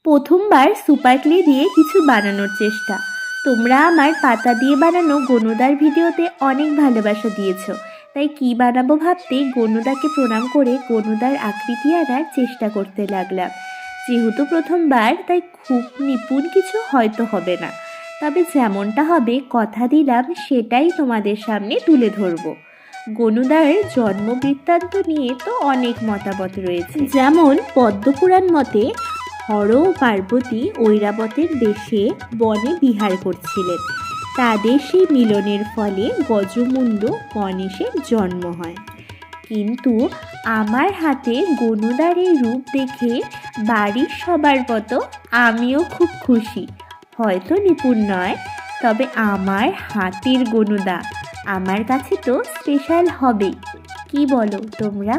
প্রথমবার super clay দিয়ে কিছু বানানোর চেষ্টা। তোমরা আমার পাতা দিয়ে বানানো গনুদার ভিডিওতে অনেক ভালোবাসা দিয়েছো, তাই কি বানাবো ভাবতে গনুদাকে প্রণাম করে গনুদার আকৃতি আনার চেষ্টা করতে লাগলাম। যেহেতু প্রথমবার তাই খুব নিপুণ কিছু হয়তো হবে না, তবে যেমনটা হবে কথা দিলাম সেটাই তোমাদের সামনে তুলে ধরবো। গনুদার জন্ম বৃত্তান্ত নিয়ে তো অনেক মতামত রয়েছে। যেমন পদ্মপুরাণ মতে হর ও পার্বতী ঐরাবতের দেশে বনে বিহার করছিলেন। তাদের সেই মিলনের ফলে গজমুণ্ড গণেশের জন্ম হয়। কিন্তু আমার হাতে গনুদার এই রূপ দেখে বাড়ির সবার মতো আমিও খুব খুশি। হয়তো নিপুণ নয়, তবে আমার হাতের গনুদা আমার কাছে তো স্পেশাল হবেই। কি বলো তোমরা?